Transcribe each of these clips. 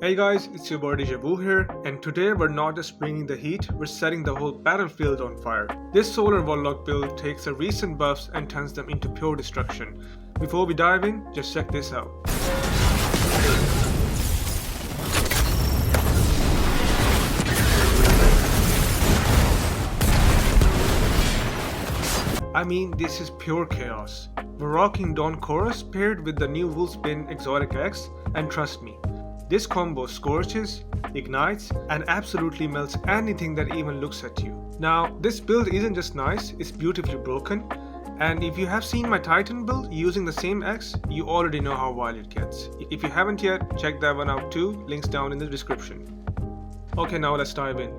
Hey guys, it's your boy Deja Vu here, and today we're not just bringing the heat, we're setting the whole battlefield on fire. This solar Warlock build takes the recent buffs and turns them into pure destruction. Before we dive in, just check this out. I mean, this is pure chaos. We're rocking Dawn Chorus paired with the new Wolfsbane Exotic X, and trust me, this combo scorches, ignites, and absolutely melts anything that even looks at you. Now, this build isn't just nice, it's beautifully broken, and if you have seen my Titan build using the same X, you already know how wild it gets. If you haven't yet, check that one out too, links down in the description. Okay, now let's dive in.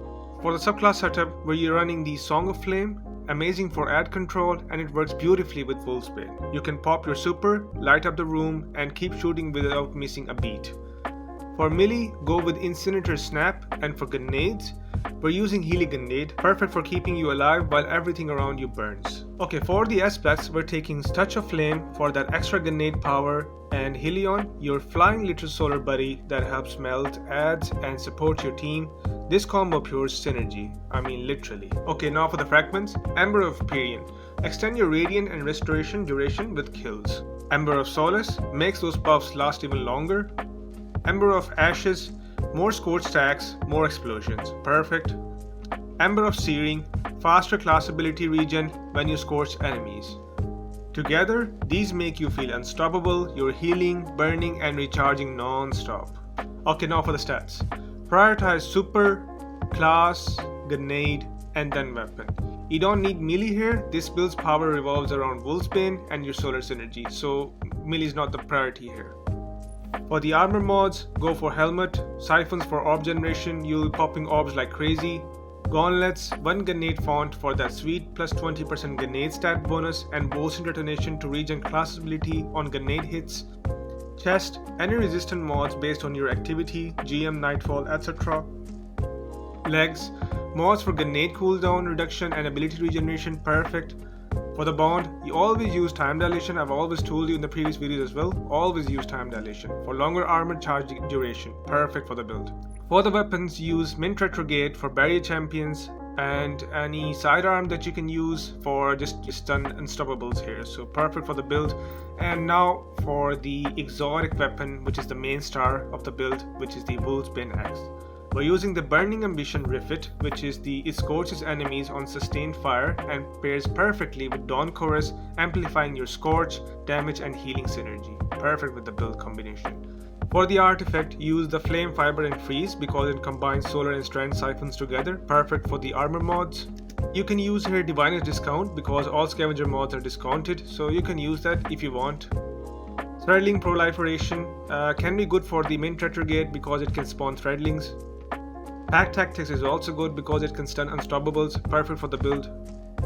For the subclass setup, we're running the Song of Flame, amazing for ad control, and it works beautifully with Wolfsbane. You can pop your super, light up the room, and keep shooting without missing a beat. For melee, go with Incinerator Snap, and for grenades, we're using Healing Grenade, perfect for keeping you alive while everything around you burns. Okay, for the S-Plex, we're taking Touch of Flame for that extra grenade power, and Helion, your flying little solar buddy that helps melt, adds, and supports your team. This combo pure synergy, I mean literally. Okay, now for the fragments, Ember of Pyrrhion, extend your radiant and restoration duration with kills. Ember of Solace, makes those buffs last even longer. Ember of Ashes, more scorch stacks, more explosions, perfect. Ember of Searing, faster class ability regen when you scorch enemies. Together, these make you feel unstoppable, you're healing, burning, and recharging non-stop. Okay, now for the stats. Prioritize super, class, grenade, and then weapon. You don't need melee here, this build's power revolves around Wolfsbane and your solar synergy, so melee is not the priority here. For the armor mods, go for helmet, siphons for orb generation, you'll be popping orbs like crazy. Gauntlets, 1 grenade font for that sweet plus 20% grenade stat bonus and bolster detonation to regen class ability on grenade hits. Chest, any resistant mods based on your activity, GM, Nightfall, etc. Legs, mods for grenade cooldown reduction and ability regeneration, perfect. For the bond, you always use time dilation. I've always told you in the previous videos as well, always use time dilation. For longer armor charge duration, perfect for the build. For the weapons, use Mint Retrograde for barrier champions and any sidearm that you can use for just stun unstoppables here, so perfect for the build. And now for the exotic weapon, which is the main star of the build, which is the Wolfsbane X. We're using the Burning Ambition Rivet, which is it scorches enemies on sustained fire and pairs perfectly with Dawn Chorus, amplifying your scorch, damage, and healing synergy. Perfect with the build combination. For the artifact, use the Flame Fiber and Freeze because it combines solar and strand siphons together, perfect for the armor mods. You can use here Diviner's Discount because all scavenger mods are discounted, so you can use that if you want. Threadling Proliferation can be good for the Mint Retrograde because it can spawn threadlings. Pack Tactics is also good because it can stun unstoppables, perfect for the build.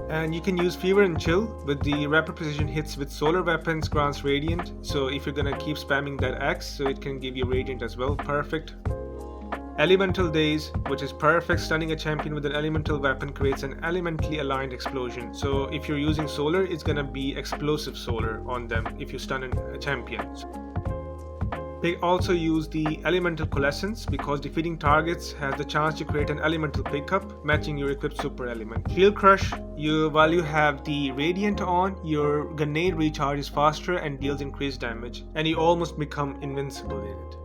And you can use Fever and Chill with the rapid precision hits with solar weapons grants radiant, so if you're gonna keep spamming that X, so it can give you radiant as well, perfect. Elemental Daze, which is perfect, stunning a champion with an elemental weapon creates an elementally aligned explosion, so if you're using solar, it's gonna be explosive solar on them if you stun a champion. They also use the Elemental Coalescence because defeating targets has the chance to create an elemental pickup, matching your equipped super element. Shield Crush, while you have the Radiant on, your grenade recharges faster and deals increased damage, and you almost become invincible in it.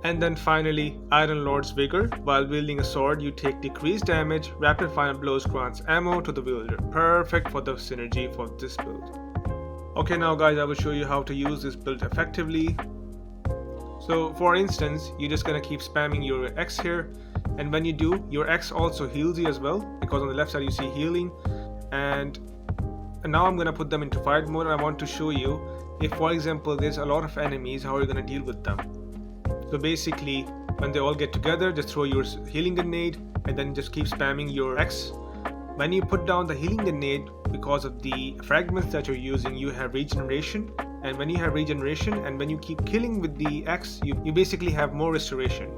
And then finally, Iron Lord's Vigor. While wielding a sword, you take decreased damage, rapid fire blows grants ammo to the wielder. Perfect for the synergy for this build. Okay, now guys, I will show you how to use this build effectively. So for instance, you're just gonna keep spamming your X here, and when you do, your X also heals you as well, because on the left side you see healing. And now I'm gonna put them into fight mode, and I want to show you if, for example, there's a lot of enemies, how are you gonna deal with them. So basically, when they all get together, just throw your healing grenade, and then just keep spamming your X. When you put down the healing grenade, because of the fragments that you're using, you have regeneration. And when you have regeneration and when you keep killing with the X, you basically have more restoration.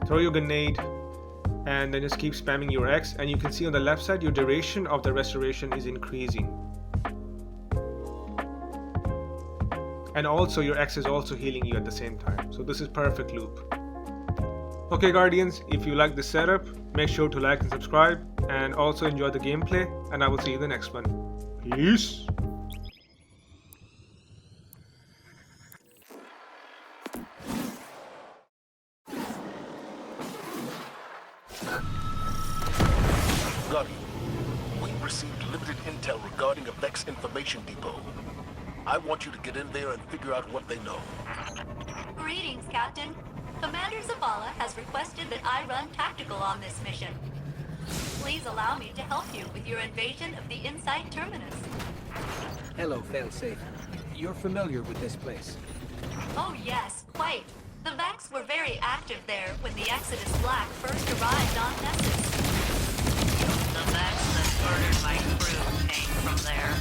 Throw your grenade and then just keep spamming your X, and you can see on the left side your duration of the restoration is increasing. And also your X is also healing you at the same time. So this is perfect loop. Okay, Guardians, if you like this setup, make sure to like and subscribe, and also enjoy the gameplay, and I will see you in the next one. Peace! Guardian, we received limited intel regarding a Vex information depot. I want you to get in there and figure out what they know. Greetings, Captain. Commander Zavala has requested that I run tactical on this mission. Please allow me to help you with your invasion of the Inside Terminus. Hello, Failsafe. You're familiar with this place. Oh yes, quite. The Vex were very active there when the Exodus Black first arrived on Nessus. The Vex that murdered my crew came from there.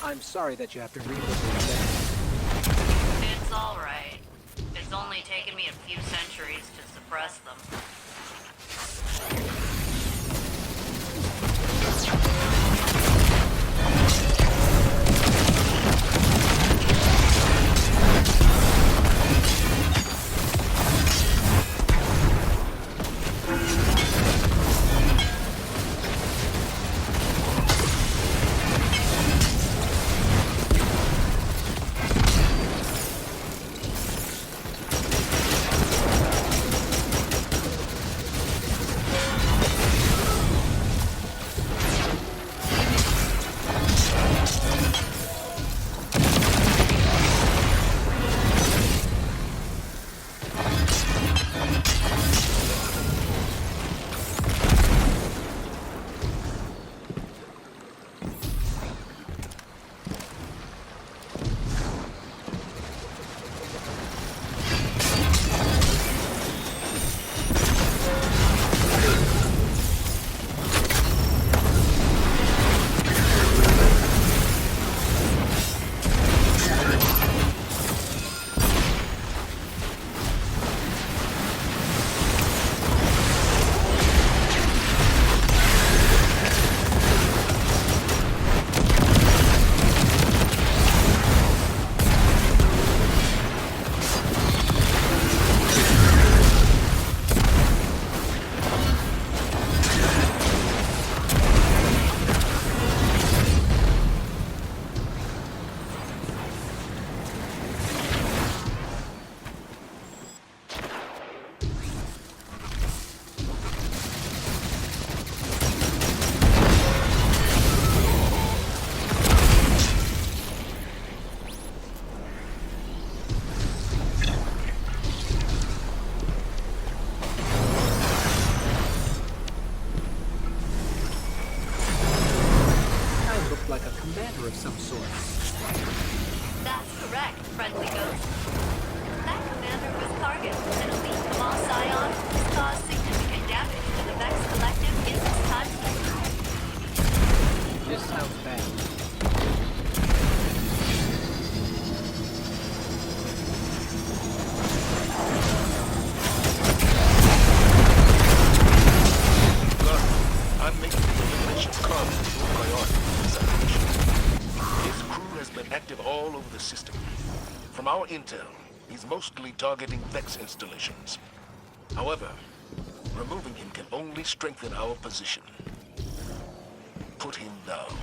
I'm sorry that you have to relive those events. It's alright. It's only taken me a few centuries to suppress them. Like a commander of some sort. That's correct, friendly ghost. That commander was Kargan, an elite Cabal scion who's caused significant damage to the Vex Collective in this time stream. This sounds bad. I'm making the elimination of carbon a priority for this operation. His crew has been active all over the system. From our intel, he's mostly targeting Vex installations. However, removing him can only strengthen our position. Put him down.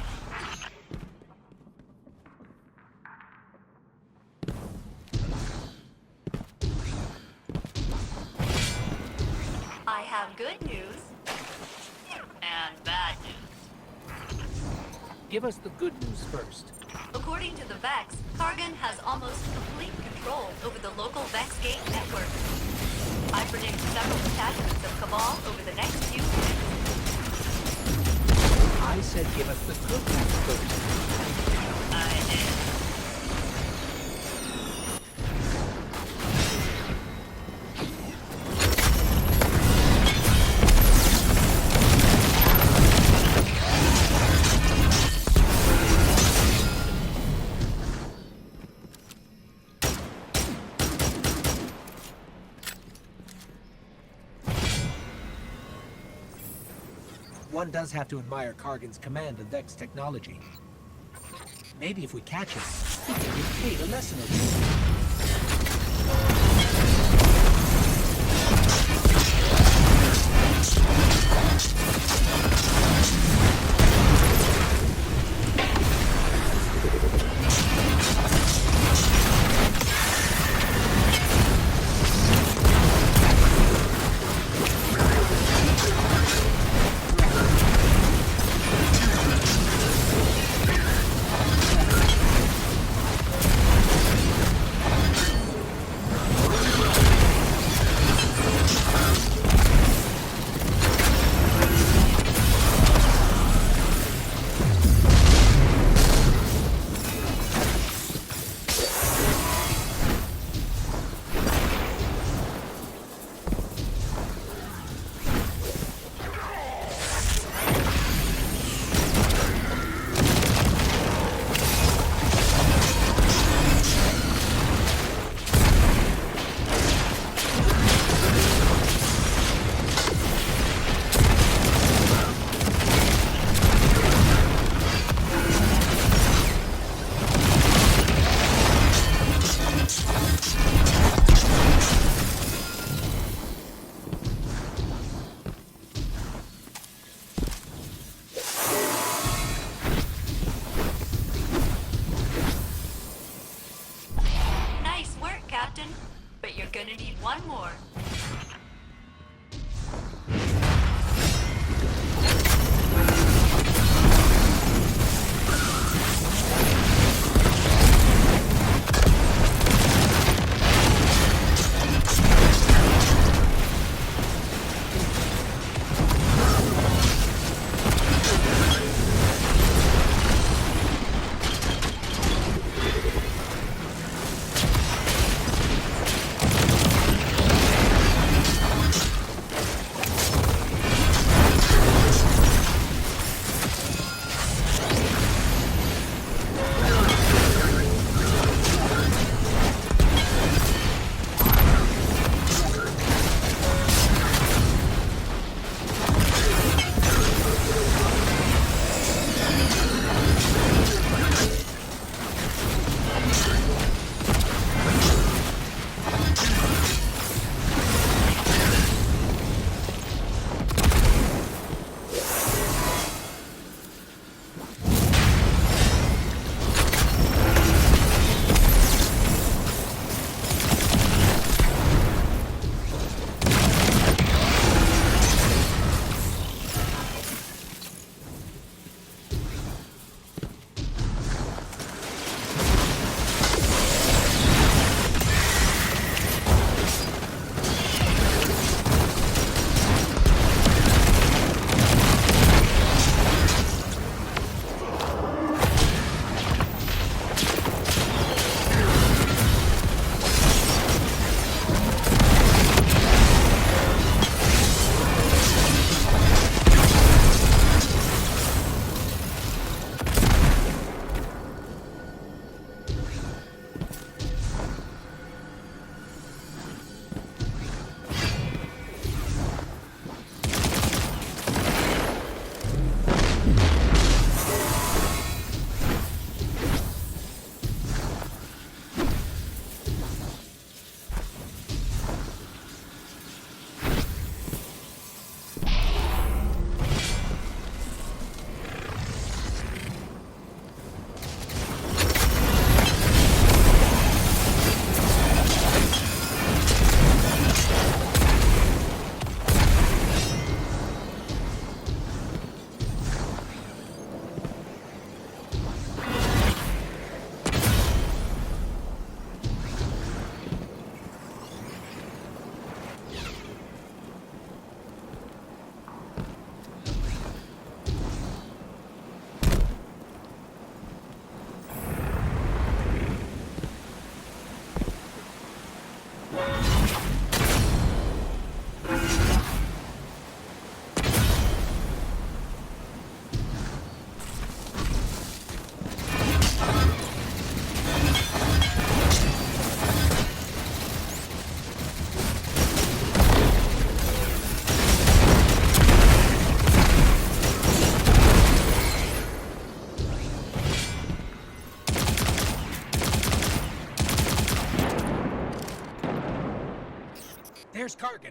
I have good news. And bad news. Give us the good news first. According to the Vex, Kargan has almost complete control over the local Vex Gate network. I predict several detachments of Cabal over the next few minutes. I said give us the good news first. I did. One does have to admire Kargan's command of Vex technology. Maybe if we catch him, he can give Kate a lesson or two. need one more. There's Kargan.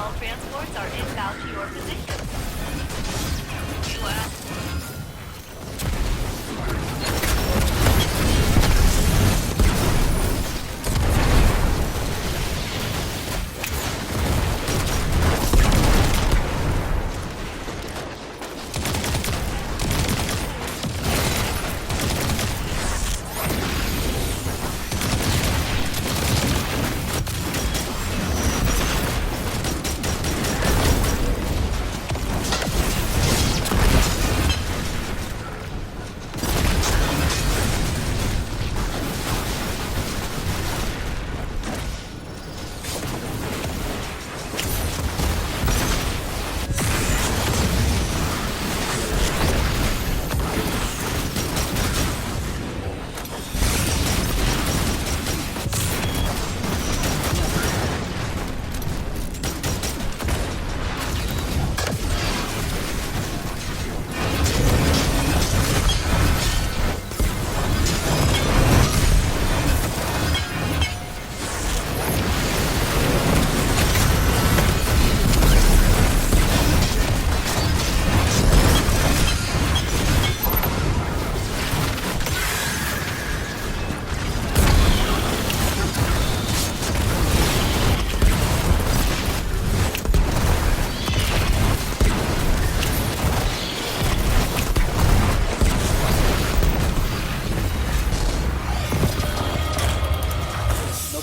All transports are inbound to your position. You asked.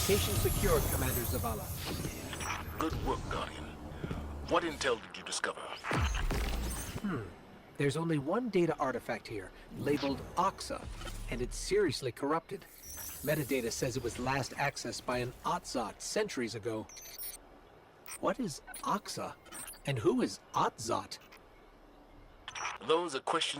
Location secured, Commander Zavala. Good work, Guardian. What intel did you discover? There's only one data artifact here, labeled Oxa, and it's seriously corrupted. Metadata says it was last accessed by an Otzot centuries ago. What is Oxa? And who is Otzot? Those are questions